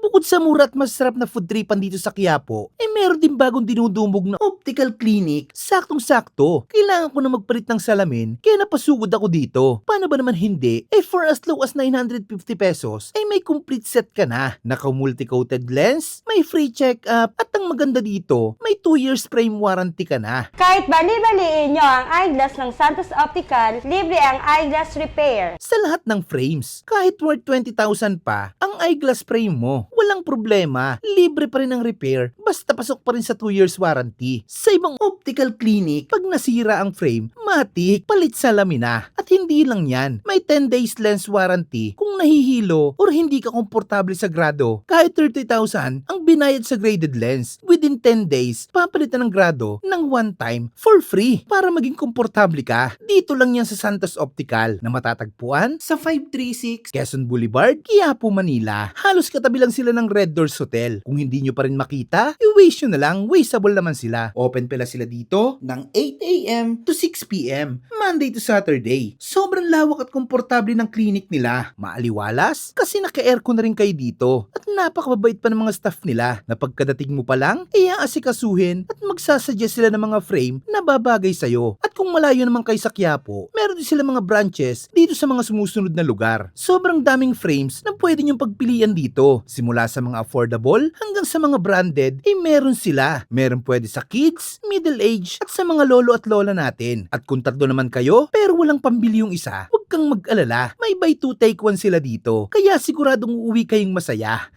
Bukod sa mura at masarap na food tripan dito sa Quiapo, meron din bagong dinudumog na optical clinic. Saktong-sakto. Kailangan ko na magpalit ng salamin, kaya napasugod ako dito. Paano ba naman hindi? For as low as 950 pesos, may complete set ka na. Naka-multi-coated lens, may free check-up, at ang maganda dito, may 2 years frame warranty ka na. Kahit bali-baliin nyo ang eyeglass ng Santos Optical, libre ang eyeglass repair. Sa lahat ng frames, kahit worth 20,000 pa, ang eyeglass frame mo, walang problema. Libre pa rin ang repair, basta pasok pa rin sa 2 years warranty. Sa ibang optical clinic, pag nasira ang frame, matik, palit salamin na. At hindi lang yan, may 10 days lens warranty kung nahihilo or hindi ka komportable sa grado. Kahit 30,000 ang binayad sa graded lens, within 10 days, papalitan ng grado ng one time for free para maging komportable ka. Dito lang yan sa Santos Optical na matatagpuan sa 536 Quezon Boulevard, Quiapo, Manila. Halos katabi lang sila ng Red Doors Hotel. Kung hindi nyo pa rin makita, i-waste nyo na lang, wasteable naman sila. Open pala sila dito ng 8 a.m. to 6 p.m. Monday to Saturday. Sobrang lawak at komportable ng clinic nila. Maaliwalas kasi naka-aircon na rin kayo dito. At napakababait pa ng mga staff nila na pagkadating mo pa lang, aasikasuhin at magsasuggest sila ng mga frame na babagay sa'yo. At kung malayo naman kayo sa Quiapo, meron din sila mga branches dito sa mga sumusunod na lugar. Sobrang daming frames na pwede nyong pagpilian dito. Simula sa mga affordable hanggang sa mga branded, meron sila. Meron pwede sa kids, middle age at sa mga lolo at lola natin. At kung tatlo naman kayo pero walang pambili yung isa, huwag kang mag-alala. May buy 2 take 1 sila dito. Kaya siguradong uuwi kayong masaya.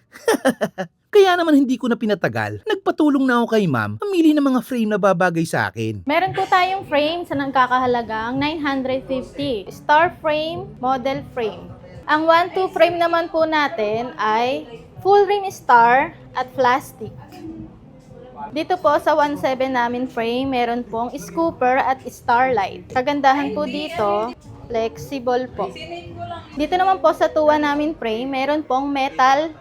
Kaya naman hindi ko na pinatagal, nagpatulong na ako kay ma'am, pamili ng mga frame na babagay sa akin. Meron po tayong frame sa nagkakahalagang 950. Star frame, model frame. Ang 1-2 frame naman po natin ay full rim star at plastic. Dito po sa 1.7 namin frame, meron pong scooper at starlight. Kagandahan po dito, flexible po. Dito naman po sa 2 namin frame, meron pong metal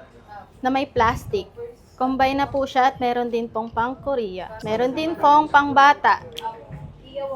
na may plastic. Combine na po siya at meron din pong pang Korea. Meron din pong pang bata.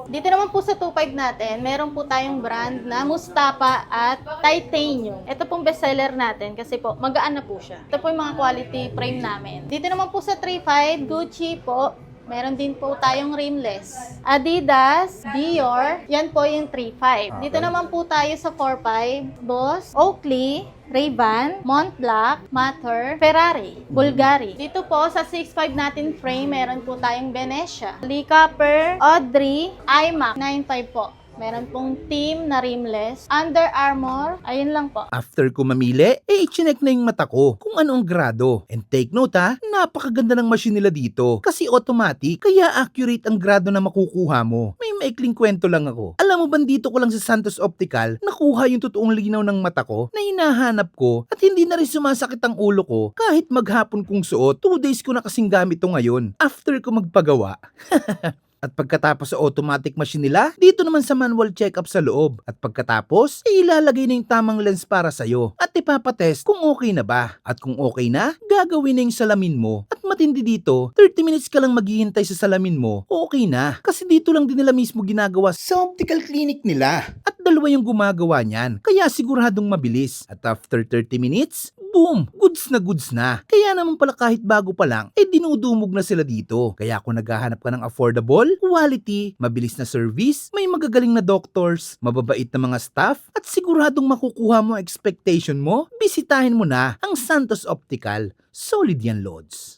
Dito naman po sa 2.5 natin, meron po tayong brand na Mustafa at Titanium. Ito pong bestseller natin kasi po magaan na po siya. Ito po yung mga quality frame namin. Dito naman po sa 3.5, Gucci po. Meron din po tayong rimless. Adidas, Dior, yan po yung 3.5. Dito naman po tayo sa 4.5, Boss, Oakley, Ray-Ban, Montblanc, Matter, Ferrari, Bulgari. Dito po sa 6.5 natin frame, meron po tayong Venetia, Lee Cooper, Audrey, iMac, 9.5 po. Meron pong team na rimless, Under Armour, ayun lang po. After ko mamili, i-check na yung mata ko kung ano ang grado. And take note ha, napakaganda ng machine nila dito kasi automatic, kaya accurate ang grado na makukuha mo. May maikling kwento lang ako. Alam mo ba dito ko lang sa Santos Optical nakuha yung totoong linaw ng mata ko na hinahanap ko at hindi na rin sumasakit ang ulo ko kahit maghapon kong suot. 2 days ko na kasing gamit to ngayon after ko magpagawa. At pagkatapos sa automatic machine nila, dito naman sa manual check-up sa loob. At pagkatapos, ilalagay na yung tamang lens para sa'yo. At ipapatest kung okay na ba. At kung okay na, gagawin na yung salamin mo. At matindi dito, 30 minutes ka lang maghihintay sa salamin mo, okay na. Kasi dito lang din nila mismo ginagawa sa optical clinic nila. At 2 yung gumagawa niyan, kaya siguradong mabilis. At after 30 minutes, boom! Goods na goods na. Kaya naman pala kahit bago pa lang, dinudumog na sila dito. Kaya kung naghahanap ka ng affordable, quality, mabilis na service, may magagaling na doctors, mababait na mga staff, at siguradong makukuha mo ang expectation mo, bisitahin mo na ang Santos Optical. Solid yan, Lods.